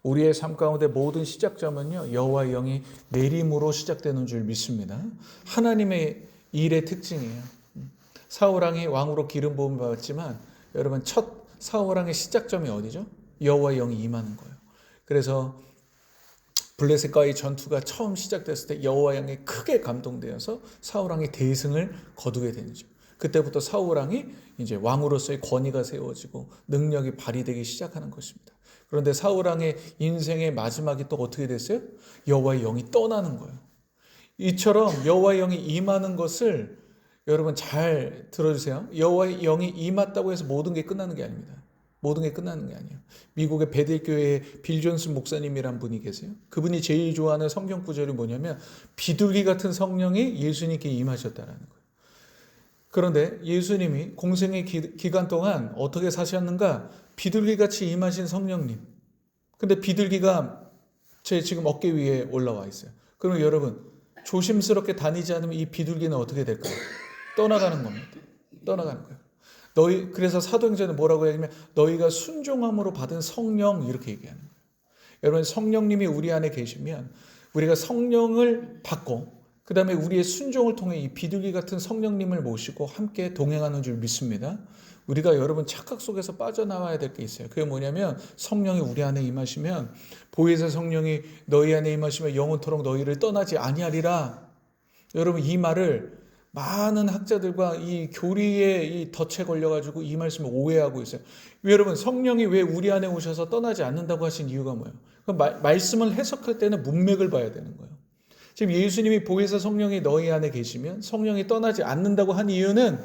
우리의 삶 가운데 모든 시작점은요, 여호와의 영이 내림으로 시작되는 줄 믿습니다. 하나님의 일의 특징이에요. 사울왕이 왕으로 기름 부음을 받았지만 여러분, 첫 사울왕의 시작점이 어디죠? 여호와의 영이 임하는 거예요. 그래서 블레셋과의 전투가 처음 시작됐을 때 여호와의 영에 크게 감동되어서 사울왕이 대승을 거두게 되죠. 그때부터 사울왕이 이제 왕으로서의 권위가 세워지고 능력이 발휘되기 시작하는 것입니다. 그런데 사울왕의 인생의 마지막이 또 어떻게 됐어요? 여호와의 영이 떠나는 거예요. 이처럼 여호와의 영이 임하는 것을 여러분 잘 들어주세요. 여호와의 영이 임했다고 해서 모든 게 끝나는 게 아닙니다. 모든 게 끝나는 게 아니에요. 미국의 베델교회의 빌 존슨 목사님이란 분이 계세요. 그분이 제일 좋아하는 성경 구절이 뭐냐면 비둘기 같은 성령이 예수님께 임하셨다라는 거예요. 그런데 예수님이 공생의 기간 동안 어떻게 사셨는가? 비둘기같이 임하신 성령님. 근데 비둘기가 제 지금 어깨 위에 올라와 있어요. 그러면 여러분 조심스럽게 다니지 않으면 이 비둘기는 어떻게 될까요? 떠나가는 겁니다. 떠나가는 거예요. 그래서 사도행전은 뭐라고 얘기하냐면 너희가 순종함으로 받은 성령 이렇게 얘기하는 거예요. 여러분 성령님이 우리 안에 계시면 우리가 성령을 받고 그 다음에 우리의 순종을 통해 이 비둘기 같은 성령님을 모시고 함께 동행하는 줄 믿습니다. 우리가 여러분 착각 속에서 빠져나와야 될 게 있어요. 그게 뭐냐면 성령이 우리 안에 임하시면 보혜사 성령이 너희 안에 임하시면 영원토록 너희를 떠나지 아니하리라. 여러분 이 말을 많은 학자들과 이 교리에 이 덫에 걸려가지고 이 말씀을 오해하고 있어요. 여러분 성령이 왜 우리 안에 오셔서 떠나지 않는다고 하신 이유가 뭐예요? 말씀을 해석할 때는 문맥을 봐야 되는 거예요. 지금 예수님이 보혜사 성령이 너희 안에 계시면 성령이 떠나지 않는다고 한 이유는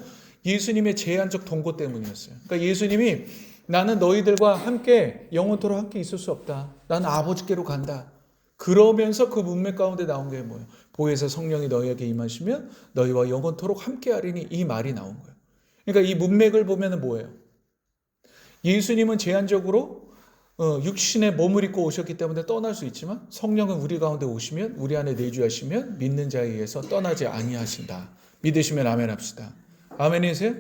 예수님의 제한적 동거 때문이었어요. 그러니까 예수님이 나는 너희들과 함께 영원토록 함께 있을 수 없다. 나는 아버지께로 간다. 그러면서 그 문맥 가운데 나온 게 뭐예요? 보혜사 성령이 너희에게 임하시면 너희와 영원토록 함께 하리니 이 말이 나온 거예요. 그러니까 이 문맥을 보면 뭐예요? 예수님은 제한적으로 육신의 몸을 입고 오셨기 때문에 떠날 수 있지만 성령은 우리 가운데 오시면 우리 안에 내주하시면 믿는 자에 의해서 떠나지 아니하신다. 믿으시면 아멘 합시다. 아멘이세요?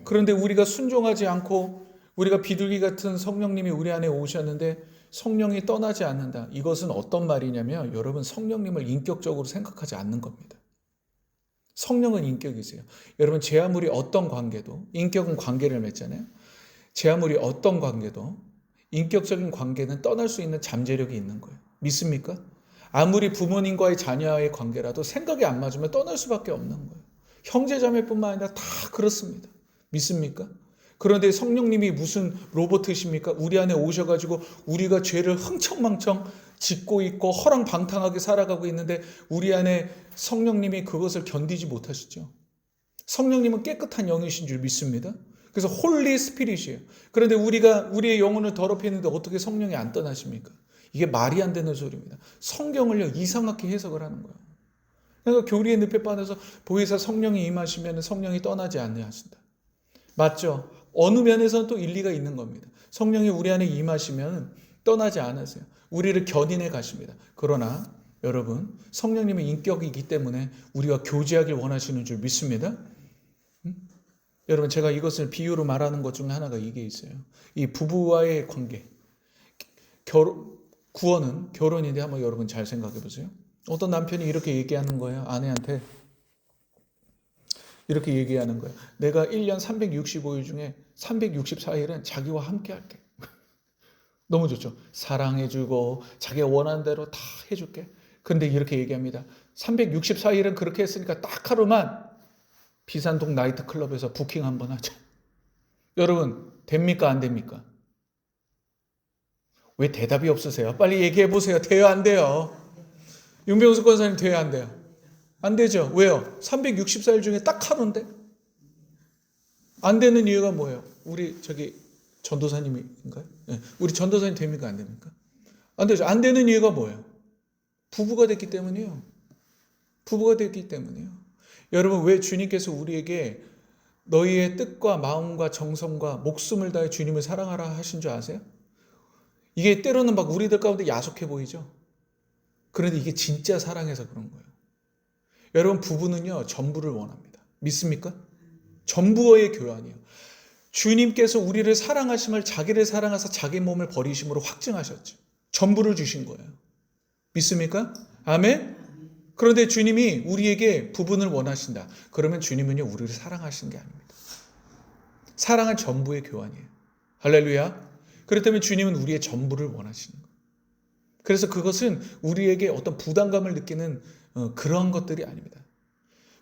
그런데 우리가 순종하지 않고 우리가 비둘기 같은 성령님이 우리 안에 오셨는데 성령이 떠나지 않는다. 이것은 어떤 말이냐면 여러분 성령님을 인격적으로 생각하지 않는 겁니다. 성령은 인격이세요. 여러분 제 아무리 어떤 관계도 인격은 관계를 맺잖아요. 제 아무리 어떤 관계도 인격적인 관계는 떠날 수 있는 잠재력이 있는 거예요. 믿습니까? 아무리 부모님과의 자녀와의 관계라도 생각이 안 맞으면 떠날 수밖에 없는 거예요. 형제자매뿐만 아니라 다 그렇습니다. 믿습니까? 그런데 성령님이 무슨 로봇이십니까? 우리 안에 오셔가지고 우리가 죄를 흥청망청 짓고 있고 허랑방탕하게 살아가고 있는데 우리 안에 성령님이 그것을 견디지 못하시죠. 성령님은 깨끗한 영이신 줄 믿습니다. 그래서 홀리 스피릿이에요. 그런데 우리가 우리의 영혼을 더럽히는데 어떻게 성령이 안 떠나십니까? 이게 말이 안 되는 소리입니다. 성경을요 이상하게 해석을 하는 거예요. 그러니까 교리의 늪에 빠져서 보혜사 성령이 임하시면 성령이 떠나지 아니하신다. 맞죠? 어느 면에서는 또 일리가 있는 겁니다. 성령이 우리 안에 임하시면 떠나지 않으세요. 우리를 견인해 가십니다. 그러나 여러분 성령님의 인격이기 때문에 우리와 교제하길 원하시는 줄 믿습니다. 여러분 제가 이것을 비유로 말하는 것 중에 하나가 이게 있어요. 이 부부와의 관계. 구원은 결혼인데 한번 여러분 잘 생각해 보세요. 어떤 남편이 이렇게 얘기하는 거예요. 아내한테 이렇게 얘기하는 거예요. 내가 1년 365일 중에 364일은 자기와 함께 할게. 너무 좋죠. 사랑해주고 자기가 원하는 대로 다 해줄게. 그런데 이렇게 얘기합니다. 364일은 그렇게 했으니까 딱 하루만 비산동 나이트클럽에서 부킹 한번 하자. 여러분 됩니까 안 됩니까? 왜 대답이 없으세요? 빨리 얘기해 보세요. 돼요 안 돼요? 윤병수 권사님 돼요 안 돼요? 안 되죠. 왜요? 364일 중에 딱 하루인데? 안 되는 이유가 뭐예요? 우리 저기 전도사님인가요? 네. 우리 전도사님 됩니까 안 됩니까? 안 되죠. 안 되는 이유가 뭐예요? 부부가 됐기 때문이에요. 부부가 됐기 때문이에요. 여러분 왜 주님께서 우리에게 너희의 뜻과 마음과 정성과 목숨을 다해 주님을 사랑하라 하신 줄 아세요? 이게 때로는 막 우리들 가운데 야속해 보이죠? 그런데 이게 진짜 사랑해서 그런 거예요. 여러분 부부는요 전부를 원합니다. 믿습니까? 전부의 교환이에요. 주님께서 우리를 사랑하심을 자기를 사랑하사 자기 몸을 버리심으로 확증하셨죠. 전부를 주신 거예요. 믿습니까? 아멘? 그런데 주님이 우리에게 부분을 원하신다. 그러면 주님은요, 우리를 사랑하시는 게 아닙니다. 사랑은 전부의 교환이에요. 할렐루야. 그렇다면 주님은 우리의 전부를 원하시는 거예요. 그래서 그것은 우리에게 어떤 부담감을 느끼는 그런 것들이 아닙니다.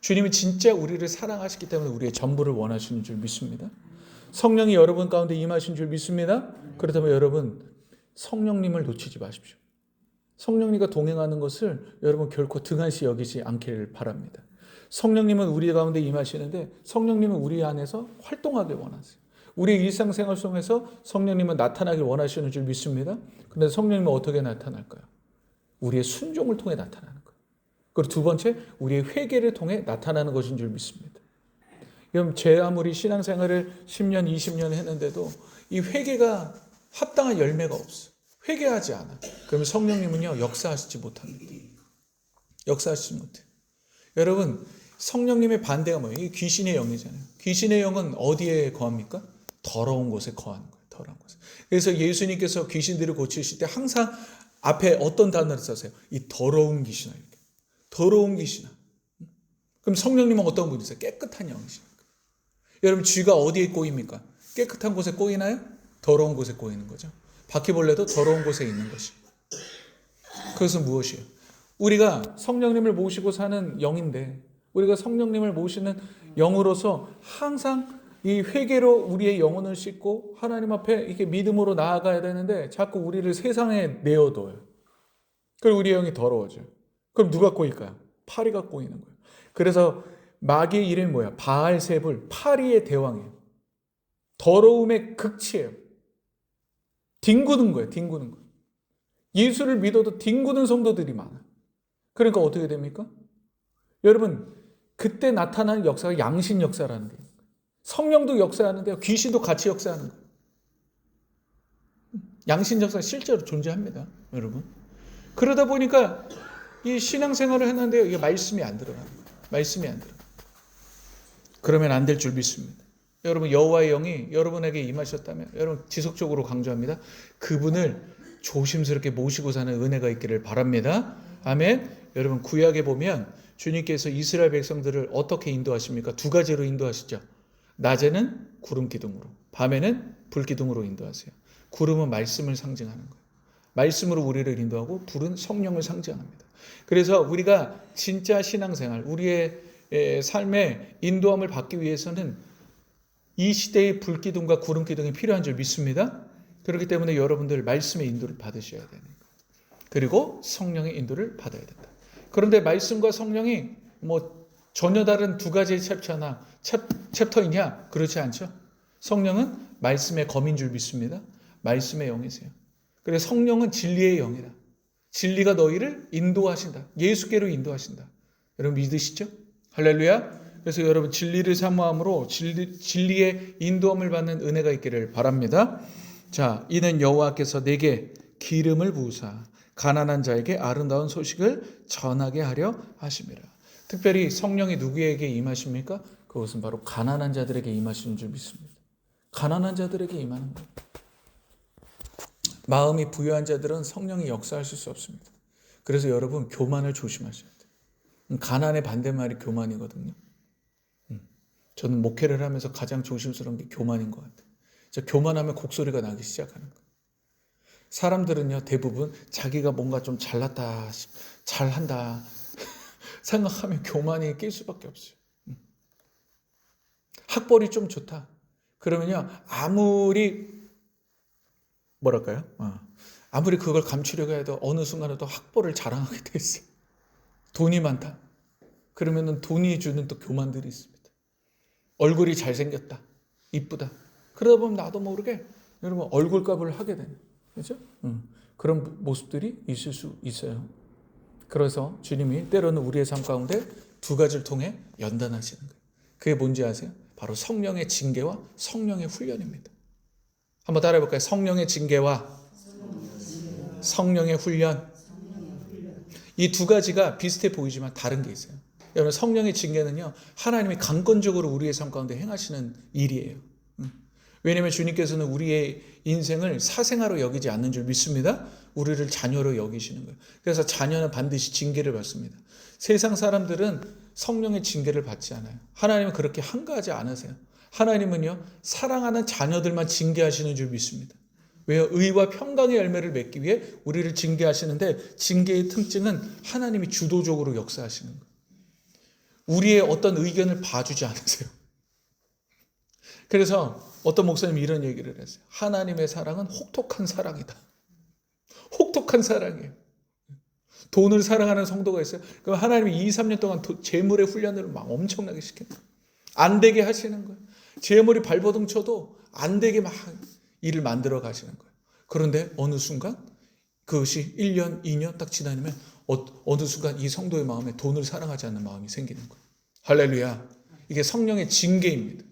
주님은 진짜 우리를 사랑하시기 때문에 우리의 전부를 원하시는 줄 믿습니다. 성령이 여러분 가운데 임하신 줄 믿습니다. 그렇다면 여러분, 성령님을 놓치지 마십시오. 성령님과 동행하는 것을 여러분 결코 등한시 여기지 않기를 바랍니다. 성령님은 우리 가운데 임하시는데 성령님은 우리 안에서 활동하길 원하세요. 우리 일상생활 속에서 성령님은 나타나길 원하시는 줄 믿습니다. 그런데 성령님은 어떻게 나타날까요? 우리의 순종을 통해 나타나는 거예요. 그리고 두 번째, 우리의 회개를 통해 나타나는 것인 줄 믿습니다. 그럼 제 아무리 신앙생활을 10년, 20년 했는데도 이 회개가 합당한 열매가 없어요. 회개하지 않아. 그러면 성령님은요, 역사하시지 못합니다. 역사하시지 못해요. 여러분, 성령님의 반대가 뭐예요? 이게 귀신의 영이잖아요. 귀신의 영은 어디에 거합니까? 더러운 곳에 거하는 거예요. 더러운 곳에. 그래서 예수님께서 귀신들을 고치실 때 항상 앞에 어떤 단어를 써세요? 이 더러운 귀신아. 이렇게. 더러운 귀신아. 그럼 성령님은 어떤 분이세요? 깨끗한 영이십니까? 여러분, 쥐가 어디에 꼬입니까? 깨끗한 곳에 꼬이나요? 더러운 곳에 꼬이는 거죠. 바퀴벌레도 더러운 곳에 있는 것이. 그것은 무엇이에요? 우리가 성령님을 모시고 사는 영인데, 우리가 성령님을 모시는 영으로서 항상 이 회개로 우리의 영혼을 씻고 하나님 앞에 이렇게 믿음으로 나아가야 되는데 자꾸 우리를 세상에 내어둬요. 그리고 우리의 영이 더러워져요. 그럼 누가 꼬일까요? 파리가 꼬이는 거예요. 그래서 마귀의 이름이 뭐야? 바알세불, 파리의 대왕이에요. 더러움의 극치예요. 뒹구는 거예요. 뒹구는 거예요. 예수를 믿어도 뒹구는 성도들이 많아요. 그러니까 어떻게 됩니까? 여러분, 그때 나타나는 역사가 양신 역사라는 거예요. 성령도 역사하는데요. 귀신도 같이 역사하는 거예요. 양신 역사가 실제로 존재합니다. 여러분. 그러다 보니까 이 신앙생활을 했는데요. 이게 말씀이 안 들어가는 거예요. 말씀이 안 들어가요. 그러면 안 될 줄 믿습니다. 여러분, 여호와의 영이 여러분에게 임하셨다면 여러분 지속적으로 강조합니다. 그분을 조심스럽게 모시고 사는 은혜가 있기를 바랍니다. 아멘. 여러분, 구약에 보면 주님께서 이스라엘 백성들을 어떻게 인도하십니까? 두 가지로 인도하시죠. 낮에는 구름 기둥으로, 밤에는 불 기둥으로 인도하세요. 구름은 말씀을 상징하는 거예요. 말씀으로 우리를 인도하고 불은 성령을 상징합니다. 그래서 우리가 진짜 신앙생활, 우리의 삶의 인도함을 받기 위해서는 이 시대의 불기둥과 구름기둥이 필요한 줄 믿습니다. 그렇기 때문에 여러분들 말씀의 인도를 받으셔야 되는 거예요. 그리고 성령의 인도를 받아야 된다. 그런데 말씀과 성령이 전혀 다른 두 가지의 챕터이냐? 그렇지 않죠. 성령은 말씀의 검인 줄 믿습니다. 말씀의 영이세요. 그래서 성령은 진리의 영이다. 진리가 너희를 인도하신다. 예수께로 인도하신다. 여러분 믿으시죠? 할렐루야. 그래서 여러분 진리를 사모함으로 진리의 인도함을 받는 은혜가 있기를 바랍니다. 자, 이는 여호와께서 내게 기름을 부으사 가난한 자에게 아름다운 소식을 전하게 하려 하심이라. 특별히 성령이 누구에게 임하십니까? 그것은 바로 가난한 자들에게 임하시는 줄 믿습니다. 가난한 자들에게 임하는 거예요. 마음이 부유한 자들은 성령이 역사하실 수 없습니다. 그래서 여러분 교만을 조심하셔야 돼요. 가난의 반대말이 교만이거든요. 저는 목회를 하면서 가장 조심스러운 게 교만인 것 같아요. 교만하면 곡소리가 나기 시작하는 거예요. 사람들은요, 대부분 자기가 뭔가 좀 잘났다, 잘한다 생각하면 교만이 낄 수밖에 없어요. 학벌이 좀 좋다. 그러면요, 아무리 그걸 감추려고 해도 어느 순간에 또 학벌을 자랑하게 돼 있어요. 돈이 많다. 그러면은 돈이 주는 또 교만들이 있습니다. 얼굴이 잘생겼다. 이쁘다. 그러다 보면 나도 모르게 여러분 얼굴값을 하게 되는, 그렇죠? 그런 모습들이 있을 수 있어요. 그래서 주님이 때로는 우리의 삶 가운데 두 가지를 통해 연단하시는 거예요. 그게 뭔지 아세요? 바로 성령의 징계와 성령의 훈련입니다. 한번 따라해 볼까요? 성령의 징계와 성령의 훈련. 이 두 가지가 비슷해 보이지만 다른 게 있어요. 여러분, 성령의 징계는요, 하나님이 강권적으로 우리의 삶 가운데 행하시는 일이에요. 왜냐하면 주님께서는 우리의 인생을 사생아로 여기지 않는 줄 믿습니다. 우리를 자녀로 여기시는 거예요. 그래서 자녀는 반드시 징계를 받습니다. 세상 사람들은 성령의 징계를 받지 않아요. 하나님은 그렇게 한가하지 않으세요. 하나님은요, 사랑하는 자녀들만 징계하시는 줄 믿습니다. 왜요? 의와 평강의 열매를 맺기 위해 우리를 징계하시는데, 징계의 특징은 하나님이 주도적으로 역사하시는 거예요. 우리의 어떤 의견을 봐주지 않으세요. 그래서 어떤 목사님이 이런 얘기를 했어요. 하나님의 사랑은 혹독한 사랑이다. 혹독한 사랑이에요. 돈을 사랑하는 성도가 있어요. 그럼 하나님이 2, 3년 동안 재물의 훈련을 막 엄청나게 시킵니다. 안 되게 하시는 거예요. 재물이 발버둥 쳐도 안 되게 막 일을 만들어 가시는 거예요. 그런데 어느 순간 그것이 1년, 2년 딱 지나면 어느 순간 이 성도의 마음에 돈을 사랑하지 않는 마음이 생기는 거예요. 할렐루야. 이게 성령의 징계입니다.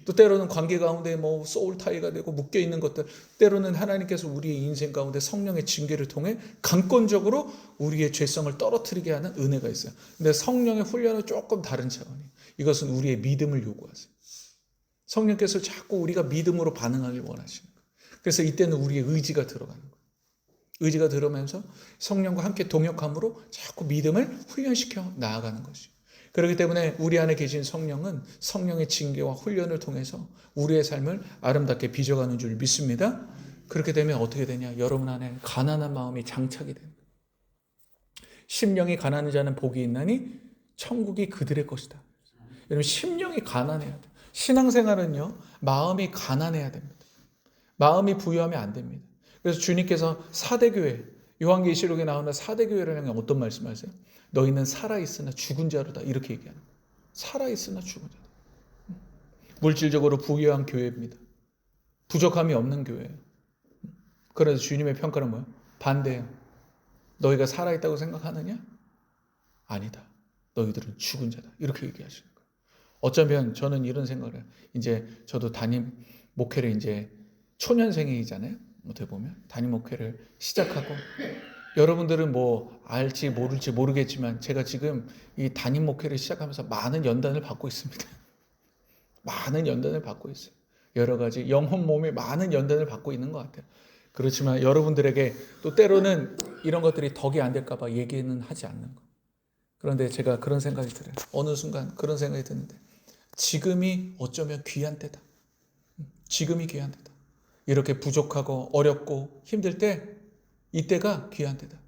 또 때로는 관계 가운데 뭐 소울 타이가 되고 묶여 있는 것들, 때로는 하나님께서 우리의 인생 가운데 성령의 징계를 통해 강권적으로 우리의 죄성을 떨어뜨리게 하는 은혜가 있어요. 근데 성령의 훈련은 조금 다른 차원이에요. 이것은 우리의 믿음을 요구하세요. 성령께서 자꾸 우리가 믿음으로 반응하길 원하시는 거예요. 그래서 이때는 우리의 의지가 들어가는 거예요. 의지가 들어오면서 성령과 함께 동역함으로 자꾸 믿음을 훈련시켜 나아가는 것이에요. 그렇기 때문에 우리 안에 계신 성령은 성령의 징계와 훈련을 통해서 우리의 삶을 아름답게 빚어가는 줄 믿습니다. 그렇게 되면 어떻게 되냐? 여러분 안에 가난한 마음이 장착이 됩니다. 심령이 가난한 자는 복이 있나니 천국이 그들의 것이다. 여러분, 심령이 가난해야 돼요. 신앙생활은요, 마음이 가난해야 됩니다. 마음이 부유하면 안 됩니다. 그래서 주님께서 사대교회, 요한계시록에 나오는 사대교회를 향해 어떤 말씀하세요? 너희는 살아있으나 죽은 자로다. 이렇게 얘기하는 거예요. 살아있으나 죽은 자다. 물질적으로 부유한 교회입니다. 부족함이 없는 교회예요. 그래서 주님의 평가는 뭐예요? 반대예요. 너희가 살아있다고 생각하느냐? 아니다. 너희들은 죽은 자다. 이렇게 얘기하시는 거예요. 어쩌면 저는 이런 생각을 해요. 이제 저도 담임 목회를 이제 초년생이잖아요. 어떻게 보면 담임 목회를 시작하고, 여러분들은 뭐 알지 모를지 모르겠지만 제가 지금 이 담임 목회를 시작하면서 많은 연단을 받고 있습니다. 많은 연단을 받고 있어요. 여러 가지 영혼 몸에 많은 연단을 받고 있는 것 같아요. 그렇지만 여러분들에게 또 때로는 이런 것들이 덕이 안 될까 봐 얘기는 하지 않는 거예요. 그런데 제가 그런 생각이 들어요. 어느 순간 그런 생각이 드는데, 지금이 어쩌면 귀한 때다. 지금이 귀한 때다. 이렇게 부족하고 어렵고 힘들 때, 이때가 귀한 때다.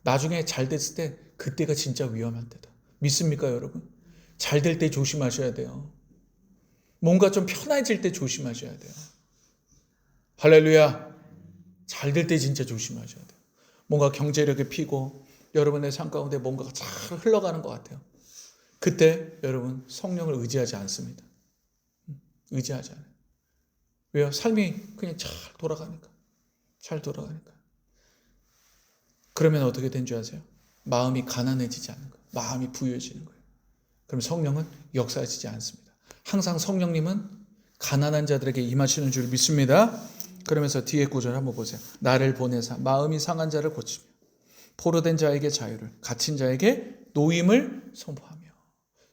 나중에 잘 됐을 때 그때가 진짜 위험한 때다. 믿습니까, 여러분? 잘 될 때 조심하셔야 돼요. 뭔가 좀 편해질 때 조심하셔야 돼요. 할렐루야. 잘 될 때 진짜 조심하셔야 돼요. 뭔가 경제력이 피고 여러분의 삶 가운데 뭔가가 잘 흘러가는 것 같아요. 그때 여러분 성령을 의지하지 않습니다. 의지하지 않아요. 왜요? 삶이 그냥 잘 돌아가니까. 잘 돌아가니까. 그러면 어떻게 된 줄 아세요? 마음이 가난해지지 않는 거예요. 마음이 부유해지는 거예요. 그럼 성령은 역사하지 않습니다. 항상 성령님은 가난한 자들에게 임하시는 줄 믿습니다. 그러면서 뒤에 구절 한번 보세요. 나를 보내사 마음이 상한 자를 고치며 포로된 자에게 자유를, 갇힌 자에게 노임을 선포하며.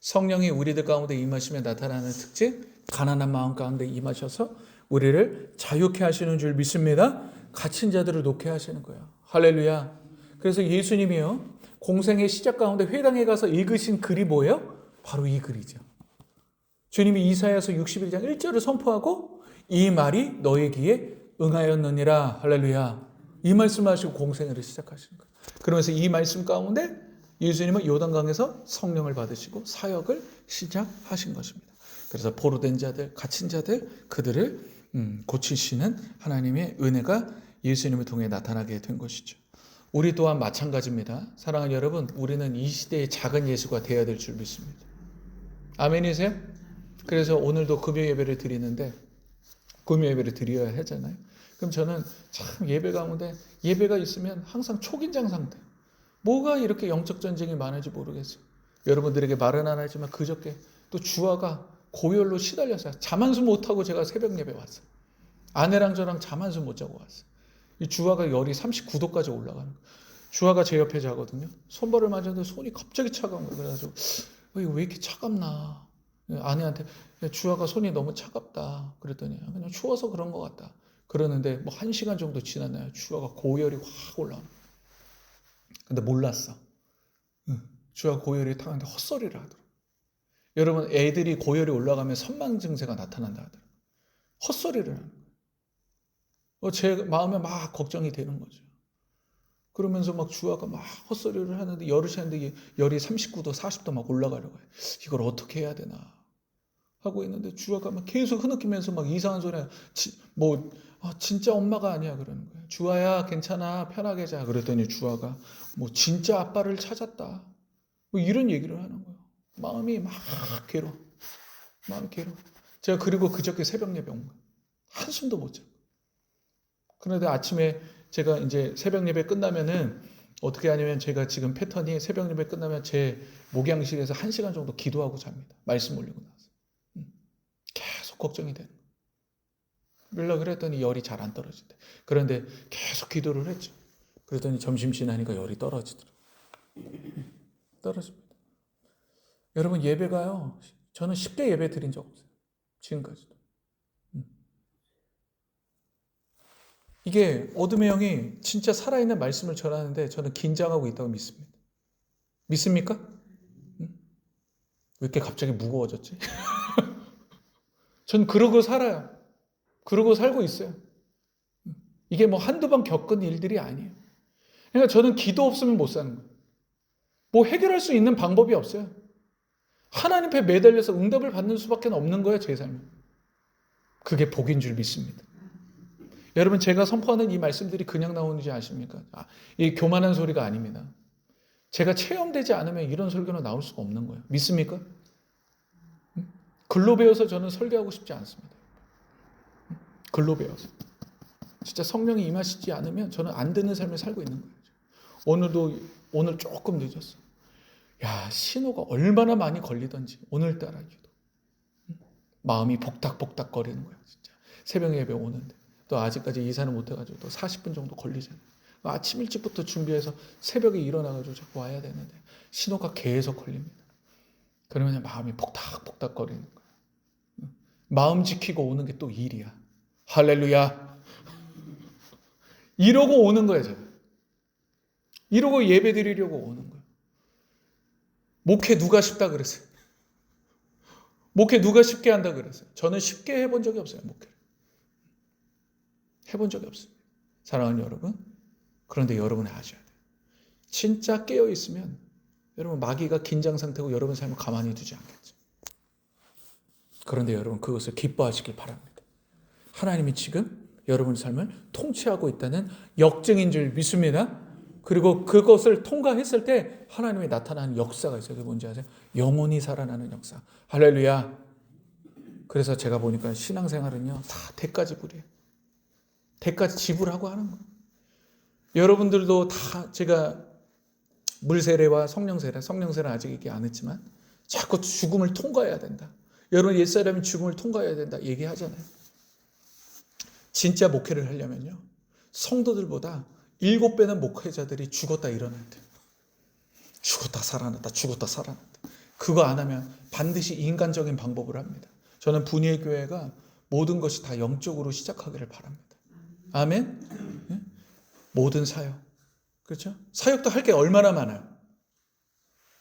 성령이 우리들 가운데 임하시며 나타나는 특징, 가난한 마음 가운데 임하셔서 우리를 자유케 하시는 줄 믿습니다. 갇힌 자들을 놓게 하시는 거예요. 할렐루야. 그래서 예수님이요, 공생의 시작 가운데 회당에 가서 읽으신 글이 뭐예요? 바로 이 글이죠. 주님이 이사야서 61장 1절을 선포하고 이 말이 너의 귀에 응하였느니라. 할렐루야. 이 말씀을 하시고 공생애를 시작하시는 거예요. 그러면서 이 말씀 가운데 예수님은 요단강에서 성령을 받으시고 사역을 시작하신 것입니다. 그래서 포로된 자들, 갇힌 자들, 그들을 고치시는 하나님의 은혜가 예수님을 통해 나타나게 된 것이죠. 우리 또한 마찬가지입니다. 사랑하는 여러분, 우리는 이 시대의 작은 예수가 되어야 될 줄 믿습니다. 아멘이세요? 그래서 오늘도 금요 예배를 드리는데, 금요 예배를 드려야 하잖아요. 그럼 저는 참 예배 가운데 예배가 있으면 항상 초긴장 상태. 뭐가 이렇게 영적 전쟁이 많은지 모르겠어요. 여러분들에게 말은 안 하지만 그저께 또 주아가 고열로 시달려서 잠 한숨 못하고 제가 새벽 예배 왔어요. 아내랑 저랑 잠 한숨 못 자고 왔어요. 이 주아가 열이 39도까지 올라가는 거예요. 주아가 제 옆에 자거든요. 손발을 맞았는데 손이 갑자기 차가운 거예요. 그래가지고 이거 왜 이렇게 차갑나. 아내한테 주아가 손이 너무 차갑다 그랬더니 그냥 추워서 그런 것 같다. 그러는데 뭐 1시간 정도 지났나요? 주아가 고열이 확 올라오는. 근데 몰랐어. 주아가 고열이 타는데 헛소리를 하더라고. 여러분 애들이 고열이 올라가면 선망 증세가 나타난다 하더라고. 헛소리를 하는 거예요. 제 마음에 막 걱정이 되는 거죠. 그러면서 막 주아가 막 헛소리를 하는데 열이 차는데 열이 39도 40도 막 올라가려고 해요. 이걸 어떻게 해야 되나 하고 있는데 주아가 막 계속 흐느끼면서 막 이상한 소리 진짜 엄마가 아니야 그러는 거예요. 주아야 괜찮아 편하게 자. 그랬더니 주아가 뭐 진짜 아빠를 찾았다. 뭐 이런 얘기를 하는 거예요. 마음이 막 괴로워. 마음이 괴로워. 제가 그리고 그저께 새벽 예배 온 거예요. 한숨도 못 자고. 그런데 아침에 제가 이제 새벽 예배 끝나면은 어떻게 하냐면 제가 지금 패턴이 새벽 예배 끝나면 제 목양실에서 1시간 정도 기도하고 잡니다. 말씀 올리고 나서. 계속 걱정이 되는 거예요. 연락을 했더니 열이 잘 안 떨어진대. 그런데 계속 기도를 했죠. 그랬더니 점심 지나니까 열이 떨어지더라고요. 떨어집니다. 여러분 예배가요. 저는 쉽게 예배 드린 적 없어요. 지금까지도. 이게 어둠의 영이 진짜 살아있는 말씀을 전하는데 저는 긴장하고 있다고 믿습니다. 믿습니까? 왜 이렇게 갑자기 무거워졌지? 전 그러고 살아요. 그러고 살고 있어요. 이게 뭐 한두 번 겪은 일들이 아니에요. 그러니까 저는 기도 없으면 못 사는 거예요. 뭐 해결할 수 있는 방법이 없어요. 하나님 앞에 매달려서 응답을 받는 수밖에 없는 거예요, 제 삶은. 그게 복인 줄 믿습니다. 여러분 제가 선포하는 이 말씀들이 그냥 나오는지 아십니까? 이 교만한 소리가 아닙니다. 제가 체험되지 않으면 이런 설교는 나올 수가 없는 거예요. 믿습니까? 글로 배워서 저는 설교하고 싶지 않습니다. 글로 배워서. 진짜 성령이 임하시지 않으면 저는 안 되는 삶을 살고 있는 거예요. 오늘 조금 늦었어. 야, 신호가 얼마나 많이 걸리던지 오늘따라 기도. 마음이 복닥복닥 거리는 거야, 진짜. 새벽 예배 오는데 또 아직까지 이사는 못 해가지고 또 40분 정도 걸리잖아요. 아침 일찍부터 준비해서 새벽에 일어나가지고 자꾸 와야 되는데 신호가 계속 걸립니다. 그러면 마음이 복닥복닥 거리는 거야. 마음 지키고 오는 게 또 일이야. 할렐루야. 이러고 오는 거예요, 제가. 이러고 예배 드리려고 오는 거예요. 목회 누가 쉽다 그랬어요? 목회 누가 쉽게 한다 그랬어요? 저는 쉽게 해본 적이 없어요, 목회를. 해본 적이 없습니다. 사랑하는 여러분, 그런데 여러분이 아셔야 돼요. 진짜 깨어있으면 여러분 마귀가 긴장 상태고 여러분 삶을 가만히 두지 않겠죠. 그런데 여러분 그것을 기뻐하시길 바랍니다. 하나님이 지금 여러분 삶을 통치하고 있다는 역증인 줄 믿습니다. 그리고 그것을 통과했을 때 하나님이 나타나는 역사가 있어요. 그게 뭔지 아세요? 영혼이 살아나는 역사. 할렐루야. 그래서 제가 보니까 신앙생활은요 다 대가 지불이에요. 대가 지불하고 하는 거예요. 여러분들도 다 제가 물세례와 성령세례는 아직 얘기 안 했지만 자꾸 죽음을 통과해야 된다. 여러분 옛사람이 죽음을 통과해야 된다 얘기하잖아요. 진짜 목회를 하려면요 성도들보다 7배는 목회자들이 죽었다 일어났대. 죽었다 살아났다. 죽었다 살아났다. 그거 안 하면 반드시 인간적인 방법을 합니다. 저는 분이의 교회가 모든 것이 다 영적으로 시작하기를 바랍니다. 아멘. 네? 모든 사역, 그렇죠? 사역도 할 게 얼마나 많아요.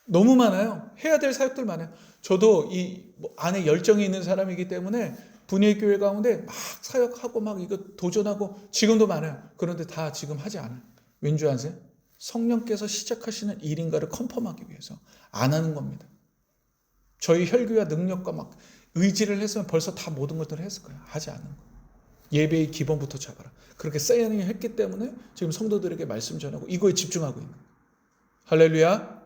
너무 많아요. 해야 될 사역들 많아요. 저도 이 안에 열정이 있는 사람이기 때문에 분이의 교회 가운데 막 사역하고 막 이거 도전하고 지금도 많아요. 그런데 다 지금 하지 않아요. 왠 줄 아세요? 성령께서 시작하시는 일인가를 컨펌하기 위해서 안 하는 겁니다. 저희 혈기와 능력과 막 의지를 했으면 벌써 다 모든 것들을 했을 거예요. 하지 않는 거예요. 예배의 기본부터 잡아라. 그렇게 세연이 했기 때문에 지금 성도들에게 말씀 전하고 이거에 집중하고 있는 거예요. 할렐루야.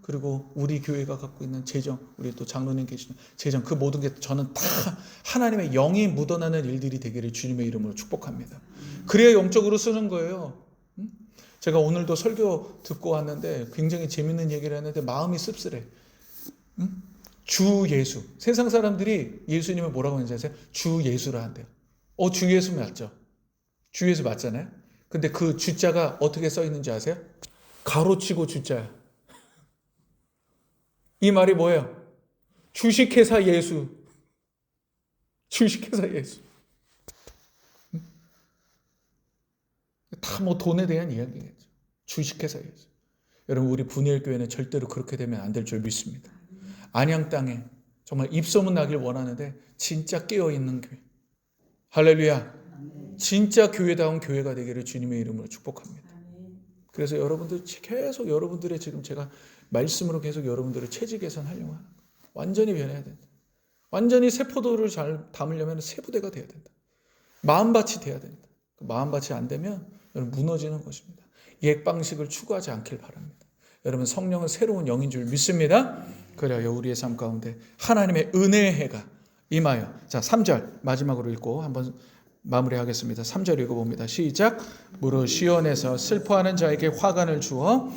그리고 우리 교회가 갖고 있는 재정, 우리 또 장로님 계시는 재정, 그 모든 게 저는 다 하나님의 영이 묻어나는 일들이 되기를 주님의 이름으로 축복합니다. 그래야 영적으로 쓰는 거예요. 제가 오늘도 설교 듣고 왔는데 굉장히 재밌는 얘기를 했는데 마음이 씁쓸해. 주 예수. 세상 사람들이 예수님을 뭐라고 하는지 아세요? 주 예수라 한대요. 주 예수 맞죠? 주 예수 맞잖아요? 근데 그 주자가 어떻게 써 있는지 아세요? 가로치고 주자야. 이 말이 뭐예요? 주식회사 예수. 주식회사 예수. 다 뭐 돈에 대한 이야기겠죠. 주식회사 예수. 여러분, 우리 분일교회는 절대로 그렇게 되면 안 될 줄 믿습니다. 안양 땅에 정말 입소문 나길 원하는데 진짜 깨어있는 교회. 할렐루야. 진짜 교회다운 교회가 되기를 주님의 이름으로 축복합니다. 그래서 여러분들 계속 여러분들의 지금 제가 말씀으로 계속 여러분들의 체질 개선하려고 하는 거예요. 완전히 변해야 된다. 완전히 새 포도를 잘 담으려면 새 부대가 돼야 된다. 마음밭이 돼야 된다. 마음밭이 안 되면 여러분 무너지는 것입니다. 옛 방식을 추구하지 않길 바랍니다. 여러분, 성령은 새로운 영인 줄 믿습니다. 그래야 우리의 삶 가운데 하나님의 은혜의 해가 임하여. 자, 3절 마지막으로 읽고 한번 마무리하겠습니다. 3절 읽어봅니다. 시작. 무릇 시온에서 슬퍼하는 자에게 화관을 주어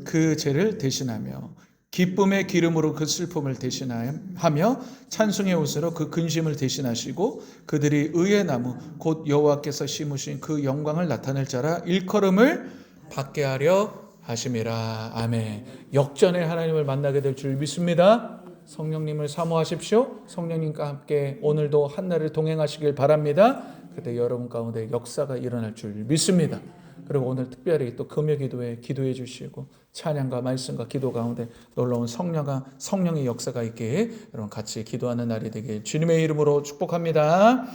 그 죄를 대신하며 기쁨의 기름으로 그 슬픔을 대신하며 찬송의 옷으로 그 근심을 대신하시고 그들이 의의 나무 곧 여호와께서 심으신 그 영광을 나타낼 자라 일컬음을 받게 하려 하심이라. 아멘. 역전의 하나님을 만나게 될 줄 믿습니다. 성령님을 사모하십시오. 성령님과 함께 오늘도 한날을 동행하시길 바랍니다. 그때 여러분 가운데 역사가 일어날 줄 믿습니다. 그리고 오늘 특별히 또 금요 기도에 기도해 주시고 찬양과 말씀과 기도 가운데 놀라운 성령의 역사가 있게 여러분 같이 기도하는 날이 되길 주님의 이름으로 축복합니다.